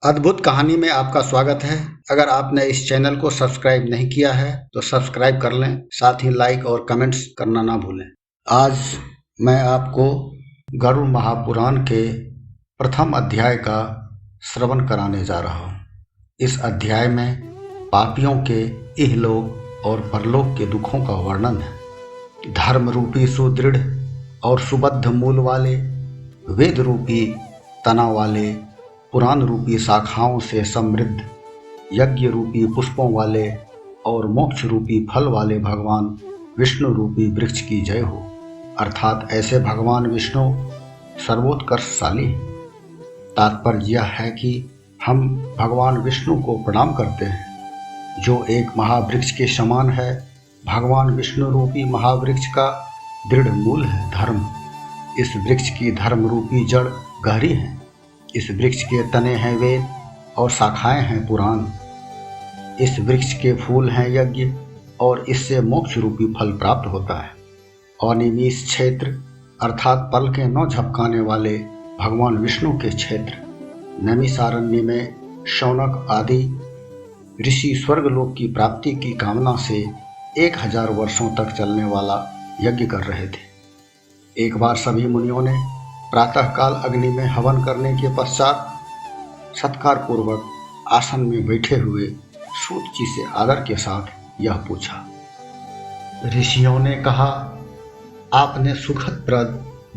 अद्भुत कहानी में आपका स्वागत है। अगर आपने इस चैनल को सब्सक्राइब नहीं किया है तो सब्सक्राइब कर लें, साथ ही लाइक और कमेंट्स करना ना भूलें। आज मैं आपको गरुड़ महापुराण के प्रथम अध्याय का श्रवण कराने जा रहा हूँ। इस अध्याय में पापियों के इहलोक और परलोक के दुखों का वर्णन है। धर्म रूपी सुदृढ़ और सुबद्ध मूल वाले, वेद रूपी तना वाले, पुराण रूपी शाखाओं से समृद्ध, यज्ञ रूपी पुष्पों वाले और मोक्ष रूपी फल वाले भगवान विष्णु रूपी वृक्ष की जय हो। अर्थात ऐसे भगवान विष्णु सर्वोत्कर्षशाली हैं। तात्पर्य यह है कि हम भगवान विष्णु को प्रणाम करते हैं, जो एक महावृक्ष के समान है। भगवान विष्णु रूपी महावृक्ष का दृढ़ मूल है धर्म। इस वृक्ष की धर्म रूपी जड़ गहरी है। इस वृक्ष के तने हैं वेद और शाखाएं हैं पुराण। इस वृक्ष के फूल हैं यज्ञ और इससे मोक्ष रूपी फल प्राप्त होता है। अनिमीश क्षेत्र अर्थात पल के न झपकाने वाले भगवान विष्णु के क्षेत्र नैमिषारण्य में शौनक आदि ऋषि स्वर्गलोक की प्राप्ति की कामना से 1000 वर्षों तक चलने वाला यज्ञ कर रहे थे। एक बार सभी मुनियों ने प्रातःकाल अग्नि में हवन करने के पश्चात सत्कार पूर्वक आसन में बैठे हुए सूत जी से आदर के साथ यह पूछा। ऋषियों ने कहा, आपने सुखद प्रद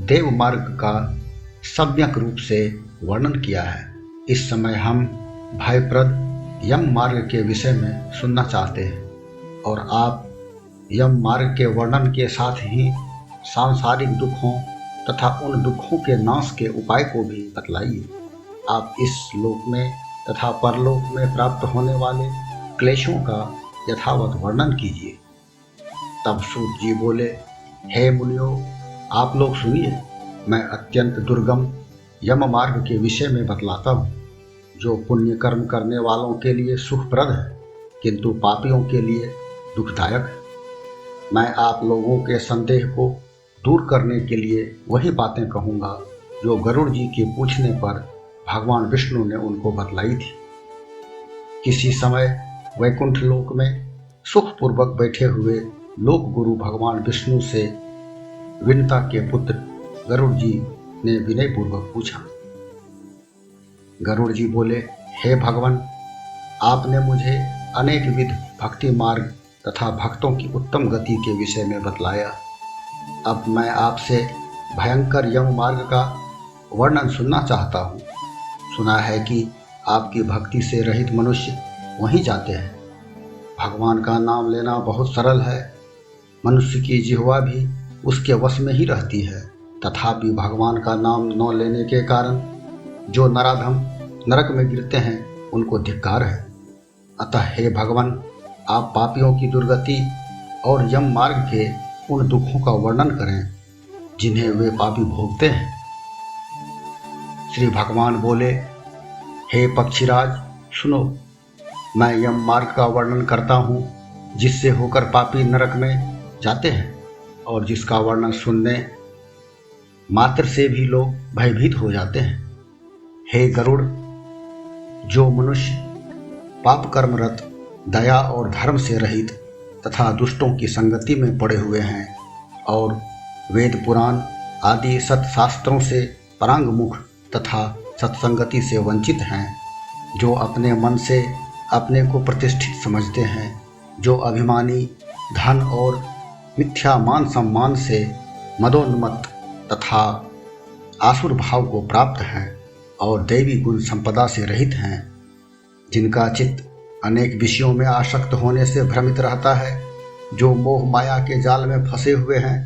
देव मार्ग का सम्यक रूप से वर्णन किया है। इस समय हम भयप्रद यम मार्ग के विषय में सुनना चाहते हैं और आप यम मार्ग के वर्णन के साथ ही सांसारिक दुखों तथा उन दुखों के नाश के उपाय को भी बतलाइए। आप इस लोक में तथा परलोक में प्राप्त होने वाले क्लेशों का यथावत वर्णन कीजिए। तब सूत जी बोले, हे मुनियों, आप लोग सुनिए। मैं अत्यंत दुर्गम यम मार्ग के विषय में बतलाता हूँ, जो पुण्य कर्म करने वालों के लिए सुखप्रद है किंतु पापियों के लिए दुखदायक है। मैं आप लोगों के संदेह को दूर करने के लिए वही बातें कहूँगा जो गरुड़ जी के पूछने पर भगवान विष्णु ने उनको बतलाई थी। किसी समय वैकुंठ लोक में सुखपूर्वक बैठे हुए लोक गुरु भगवान विष्णु से विनता के पुत्र गरुड़ जी ने विनय पूर्वक पूछा। गरुड़ जी बोले, हे भगवान, आपने मुझे अनेक विध भक्ति मार्ग तथा भक्तों की उत्तम गति के विषय में बतलाया। अब मैं आपसे भयंकर यम मार्ग का वर्णन सुनना चाहता हूँ। सुना है कि आपकी भक्ति से रहित मनुष्य वहीं जाते हैं। भगवान का नाम लेना बहुत सरल है। मनुष्य की जिह्वा भी उसके वश में ही रहती है। तथापि भगवान का नाम न लेने के कारण जो नराधम नरक में गिरते हैं उनको धिक्कार है। अतः हे भगवान, आप पापियों की दुर्गति और यम मार्ग के उन दुखों का वर्णन करें जिन्हें वे पापी भोगते हैं। श्री भगवान बोले, हे पक्षीराज, सुनो। मैं यम मार्ग का वर्णन करता हूँ, जिससे होकर पापी नरक में जाते हैं और जिसका वर्णन सुनने मात्र से भी लोग भयभीत हो जाते हैं। हे गरुड़, जो मनुष्य पाप कर्मरत, दया और धर्म से रहित तथा दुष्टों की संगति में पड़े हुए हैं और वेद पुराण आदि सत्शास्त्रों से परांगमुख तथा सत्संगति से वंचित हैं, जो अपने मन से अपने को प्रतिष्ठित समझते हैं, जो अभिमानी, धन और मिथ्या मान सम्मान से मदोन्मत्त तथा आसुर भाव को प्राप्त हैं और दैवी गुण संपदा से रहित हैं, जिनका चित्त अनेक विषयों में आसक्त होने से भ्रमित रहता है, जो मोह माया के जाल में फंसे हुए हैं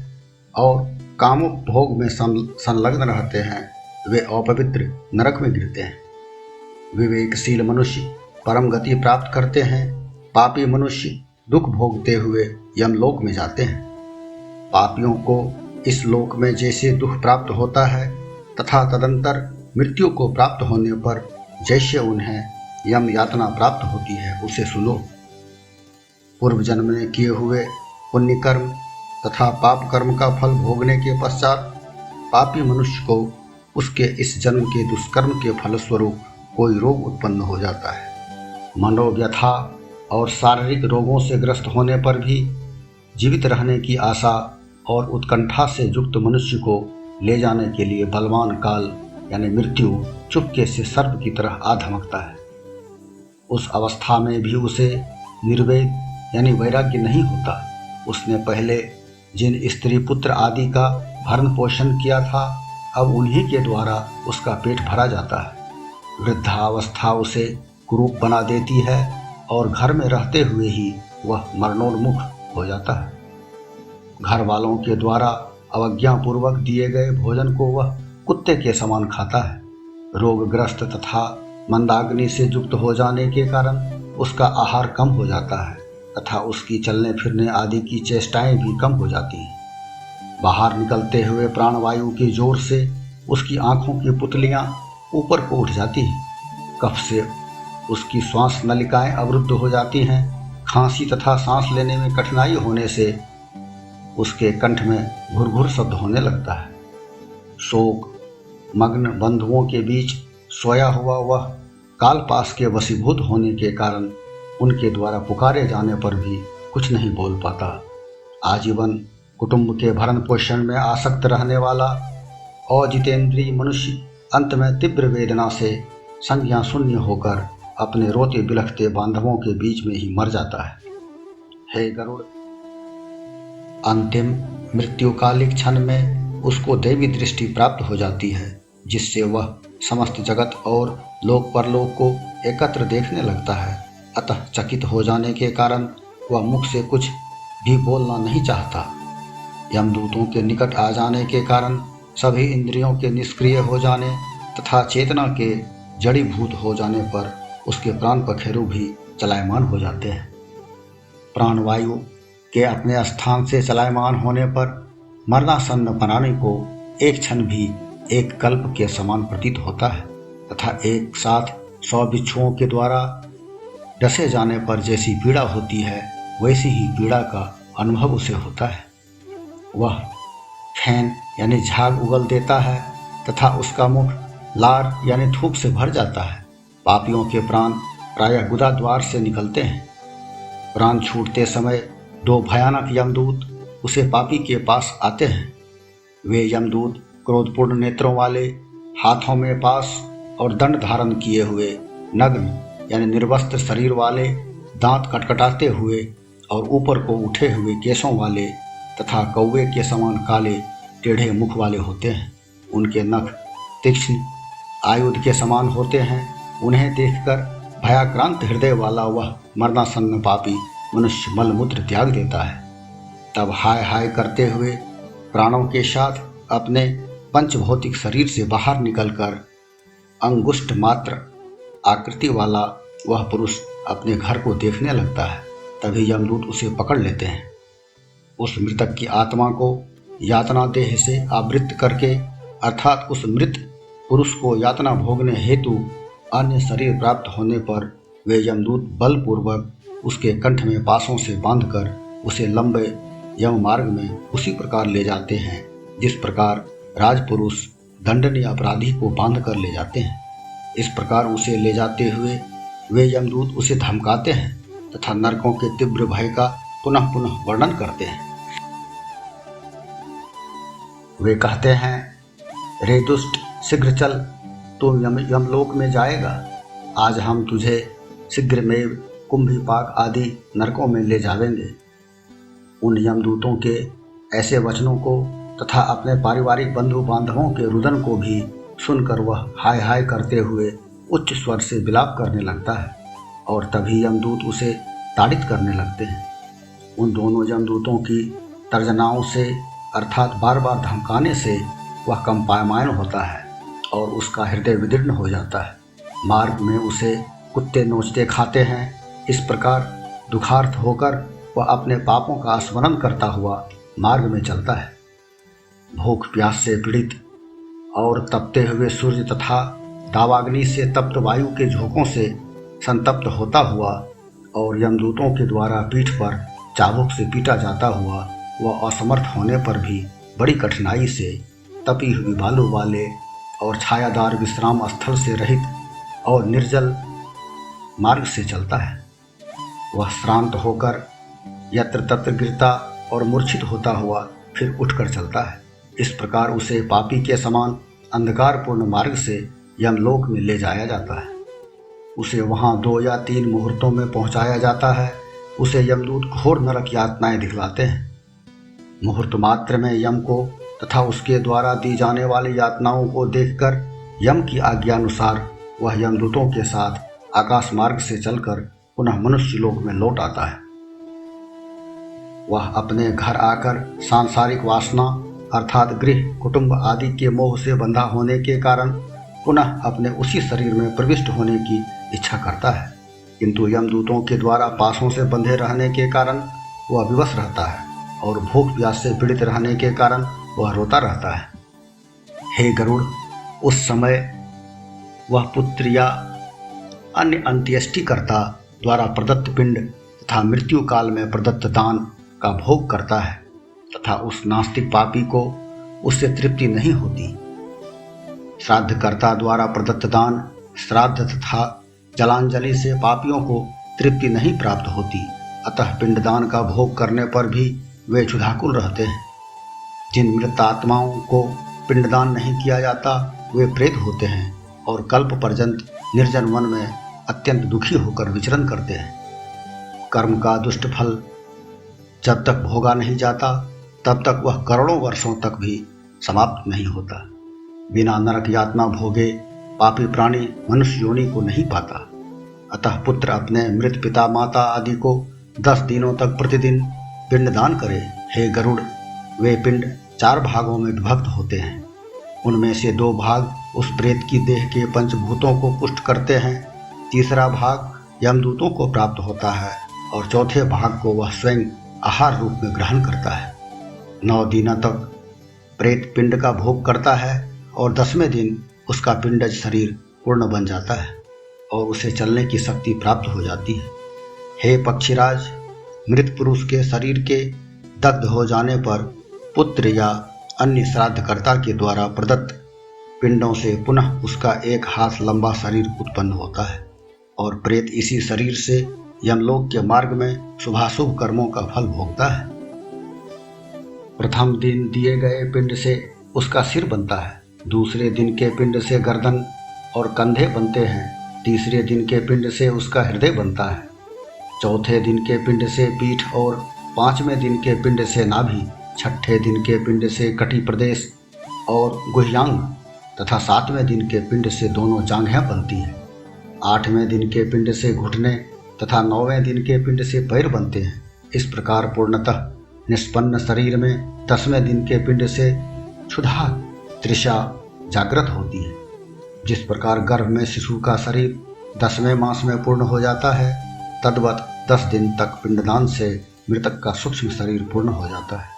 और कामोपभोग में संलग्न रहते हैं, वे अपवित्र नरक में गिरते हैं। विवेकशील मनुष्य परम गति प्राप्त करते हैं। पापी मनुष्य दुख भोगते हुए यमलोक में जाते हैं। पापियों को इस लोक में जैसे दुख प्राप्त होता है तथा तदंतर मृत्यु को प्राप्त होने पर जैसे उन्हें यम यातना प्राप्त होती है, उसे सुनो। पूर्व जन्म में किए हुए पुण्य कर्म तथा पाप कर्म का फल भोगने के पश्चात पापी मनुष्य को उसके इस जन्म के दुष्कर्म के फलस्वरूप कोई रोग उत्पन्न हो जाता है। मनोव्यथा और शारीरिक रोगों से ग्रस्त होने पर भी जीवित रहने की आशा और उत्कंठा से युक्त मनुष्य को ले जाने के लिए बलवान काल यानी मृत्यु चुपके से सर्प की तरह आ धमकता है। उस अवस्था में भी उसे निर्वेद यानी वैराग्य नहीं होता। उसने पहले जिन स्त्री पुत्र आदि का भरण पोषण किया था, अब उन्हीं के द्वारा उसका पेट भरा जाता है। वृद्धावस्था उसे कुरूप बना देती है और घर में रहते हुए ही वह मरणोन्मुख हो जाता है। घर वालों के द्वारा अवज्ञापूर्वक दिए गए भोजन को वह कुत्ते के समान खाता है। रोगग्रस्त तथा मंदाग्नि से युक्त हो जाने के कारण उसका आहार कम हो जाता है तथा उसकी चलने फिरने आदि की चेष्टाएं भी कम हो जाती हैं। बाहर निकलते हुए प्राणवायु के जोर से उसकी आंखों की पुतलियां ऊपर को उठ जाती हैं। कफ से उसकी श्वास नलिकाएं अवरुद्ध हो जाती हैं। खांसी तथा सांस लेने में कठिनाई होने से उसके कंठ में घुरघुर शब्द होने लगता है। शोक मग्न बंधुओं के बीच सोया हुआ वह कालपास के वशीभूत होने के कारण उनके द्वारा पुकारे जाने पर भी कुछ नहीं बोल पाता। आजीवन कुटुंब के भरण पोषण में आसक्त रहने वाला अजितेंद्रिय मनुष्य अंत में तीव्र वेदना से संज्ञा शून्य होकर अपने रोते बिलखते बांधवों के बीच में ही मर जाता है। हे गरुड़, अंतिम मृत्युकालिक क्षण में उसको देवी दृष्टि प्राप्त हो जाती है, जिससे वह समस्त जगत और लोक परलोक को एकत्र देखने लगता है। अतः चकित हो जाने के कारण वह मुख से कुछ भी बोलना नहीं चाहता। यमदूतों के निकट आ जाने के कारण सभी इंद्रियों के निष्क्रिय हो जाने तथा चेतना के जड़ीभूत हो जाने पर उसके प्राण पखेरु भी चलायमान हो जाते हैं। प्राणवायु के अपने स्थान से चलायमान होने पर मरणासन्न प्राणी को एक क्षण भी एक कल्प के समान प्रतीत होता है तथा एक साथ 100 बिच्छुओं के द्वारा डसे जाने पर जैसी पीड़ा होती है, वैसी ही पीड़ा का अनुभव उसे होता है। वह फैन यानी झाग उगल देता है तथा उसका मुख लार यानी थूक से भर जाता है। पापियों के प्राण प्रायः गुदा द्वार से निकलते हैं। प्राण छूटते समय 2 भयानक यमदूत उसे पापी के पास आते हैं। वे यमदूत क्रोधपूर्ण नेत्रों वाले, हाथों में पास और दंड धारण किए हुए, नग्न यानी निर्वस्त्र शरीर वाले, दांत कटकटाते हुए और ऊपर को उठे हुए केशों वाले तथा कौवे के समान काले टेढ़े मुख वाले होते हैं। उनके नख तीक्ष्ण आयुध के समान होते हैं। उन्हें देखकर भयाक्रांत हृदय वाला वह मरणासन्न पापी मनुष्य मलमूत्र त्याग देता है। तब हाय हाय करते हुए प्राणों के साथ अपने पंचभौतिक शरीर से बाहर निकलकर अंगुष्ठ मात्र आकृति वाला वह पुरुष अपने घर को देखने लगता है। तभी यमदूत उसे पकड़ लेते हैं। उस मृतक की आत्मा को यातना देह से आवृत करके, अर्थात उस मृत पुरुष को यातना भोगने हेतु अन्य शरीर प्राप्त होने पर वे यमदूत बलपूर्वक उसके कंठ में पासों से बांधकर उसे लंबे यम मार्ग में उसी प्रकार ले जाते हैं जिस प्रकार राजपुरुष दंडनीय अपराधी को बांध कर ले जाते हैं। इस प्रकार उसे ले जाते हुए वे यमदूत उसे धमकाते हैं तथा नरकों के तीव्र भय का पुनः पुनः वर्णन करते हैं। वे कहते हैं, रे दुष्ट, शीघ्र चल, तू यमलोक में जाएगा। आज हम तुझे शीघ्र में कुंभीपाक आदि नरकों में ले जावेंगे। उन यमदूतों के ऐसे वचनों को तथा अपने पारिवारिक बंधु बांधवों के रुदन को भी सुनकर वह हाय हाय करते हुए उच्च स्वर से विलाप करने लगता है और तभी यमदूत उसे ताड़ित करने लगते हैं। उन दोनों यमदूतों की तर्जनाओं से अर्थात बार बार धमकाने से वह कंपायमान होता है और उसका हृदय विदीर्ण हो जाता है। मार्ग में उसे कुत्ते नोचते खाते हैं। इस प्रकार दुखार्थ होकर वह अपने पापों का स्मरण करता हुआ मार्ग में चलता है। भूख प्यास से पीड़ित और तपते हुए सूर्य तथा दावाग्नि से तप्त वायु के झोंकों से संतप्त होता हुआ और यमदूतों के द्वारा पीठ पर चाबुक से पीटा जाता हुआ वह असमर्थ होने पर भी बड़ी कठिनाई से तपी हुई बालू वाले और छायादार विश्राम स्थल से रहित और निर्जल मार्ग से चलता है। वह श्रांत होकर यत्र तत्र गिरता और मूर्छित होता हुआ फिर उठकर चलता है। इस प्रकार उसे पापी के समान अंधकारपूर्ण मार्ग से यमलोक में ले जाया जाता है। उसे वहाँ 2 या 3 मुहूर्तों में पहुँचाया जाता है। उसे यमदूत घोर नरक यातनाएं दिखलाते हैं। मुहूर्त मात्र में यम को तथा उसके द्वारा दी जाने वाली यातनाओं को देखकर यम की आज्ञानुसार वह यमदूतों के साथ आकाश मार्ग से चलकर पुनः मनुष्य लोक में लौट आता है। वह अपने घर आकर सांसारिक वासना अर्थात गृह कुटुंब आदि के मोह से बंधा होने के कारण पुनः अपने उसी शरीर में प्रविष्ट होने की इच्छा करता है, किंतु यमदूतों के द्वारा पासों से बंधे रहने के कारण वह विवश रहता है और भूख प्यास से पीड़ित रहने के कारण वह रोता रहता है। हे गरुड़, उस समय वह पुत्र या अन्य अंत्येष्टिकर्ता द्वारा प्रदत्त पिंड तथा मृत्यु काल में प्रदत्त दान का भोग करता है तथा उस नास्तिक पापी को उससे तृप्ति नहीं होती। श्राद्धकर्ता द्वारा प्रदत्त दान, श्राद्ध तथा जलांजलि से पापियों को तृप्ति नहीं प्राप्त होती, अतः पिंडदान का भोग करने पर भी वे क्षुधाकुल रहते हैं। जिन मृत आत्माओं को पिंडदान नहीं किया जाता वे प्रेत होते हैं और कल्प पर्यंत निर्जन वन में अत्यंत दुखी होकर विचरण करते हैं। कर्म का दुष्ट फल जब तक भोगा नहीं जाता तब तक वह करोड़ों वर्षों तक भी समाप्त नहीं होता। बिना नरक यातना भोगे पापी प्राणी मनुष्य योनि को नहीं पाता। अतः पुत्र अपने मृत पिता माता आदि को 10 दिनों तक प्रतिदिन पिंडदान करे। हे गरुड़, वे पिंड 4 भागों में विभक्त होते हैं। उनमें से 2 भाग उस प्रेत की देह के पंचभूतों को पुष्ट करते हैं, तीसरा भाग यमदूतों को प्राप्त होता है और चौथे भाग को वह स्वयं आहार रूप में ग्रहण करता है। 9 दिनों तक प्रेत पिंड का भोग करता है और 10वें दिन उसका पिंडज शरीर पूर्ण बन जाता है और उसे चलने की शक्ति प्राप्त हो जाती है। हे पक्षीराज, मृत पुरुष के शरीर के दग्ध हो जाने पर पुत्र या अन्य श्राद्धकर्ता के द्वारा प्रदत्त पिंडों से पुनः उसका 1 हाथ लंबा शरीर उत्पन्न होता है और प्रेत इसी शरीर से यमलोक के मार्ग में शुभाशुभ कर्मों का फल भोगता है। प्रथम दिन दिए गए पिंड से उसका सिर बनता है, दूसरे दिन के पिंड से गर्दन और कंधे बनते हैं, तीसरे दिन के पिंड से उसका हृदय बनता है, चौथे दिन के पिंड से पीठ और 5वें दिन के पिंड से नाभि, छठे दिन के पिंड से कटी प्रदेश और गुह्यांग तथा 7वें दिन के पिंड से दोनों जांघें बनती हैं। 8वें दिन के पिंड से घुटने तथा 9वें दिन के पिंड से पैर बनते हैं। इस प्रकार पूर्णतः निष्पन्न शरीर में 10वें दिन के पिंड से क्षुधा तृषा जागृत होती है। जिस प्रकार गर्भ में शिशु का शरीर 10वें मास में पूर्ण हो जाता है, तद्वत 10 दिन तक पिंडदान से मृतक का सूक्ष्म शरीर पूर्ण हो जाता है।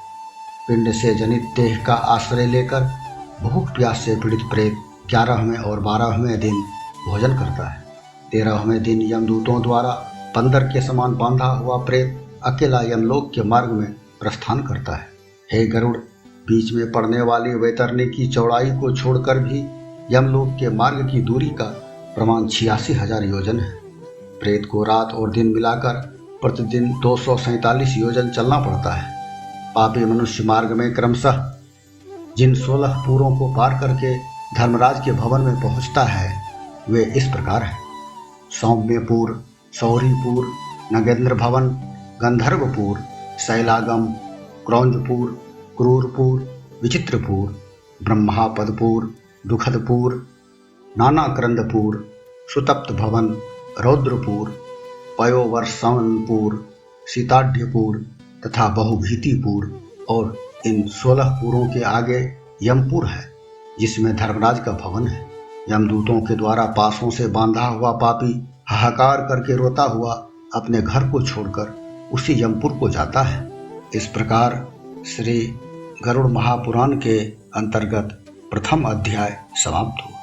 पिंड से जनित देह का आश्रय लेकर भूख प्यास से पीड़ित प्रेत 11वें और 12वें दिन भोजन करता है। 13वें दिन यमदूतों द्वारा बंदर के समान बांधा हुआ प्रेत अकेला यमलोक के मार्ग में प्रस्थान करता है। हे गरुड़, बीच में पड़ने वाली वैतरणी की चौड़ाई को छोड़कर भी यमलोक के मार्ग की दूरी का प्रमाण 86,000 योजन है। प्रेत को रात और दिन मिलाकर प्रतिदिन 247 योजन चलना पड़ता है। पापी मनुष्य मार्ग में क्रमशः जिन 16 पुरों को पार करके धर्मराज के भवन में पहुंचता है वे इस प्रकार हैं: सौम्यपुर, सौरीपुर, नगेंद्र भवन, गंधर्वपुर, शैलागम, क्रौंजपुर, क्रूरपुर, विचित्रपुर, ब्रह्मापदपुर, दुखदपुर, नानाक्रंदपुर, सुतप्त भवन, रौद्रपुर, पयोवर्षवनपुर, सीताढ्यपुर तथा बहुभीतिपुर। और इन 16 पुरों के आगे यमपुर है, जिसमें धर्मराज का भवन है। यमदूतों के द्वारा पासों से बांधा हुआ पापी हाहाकार करके रोता हुआ अपने घर को छोड़कर उसी यमपुर को जाता है। इस प्रकार श्री गरुड़ महापुराण के अंतर्गत प्रथम अध्याय समाप्त हुआ।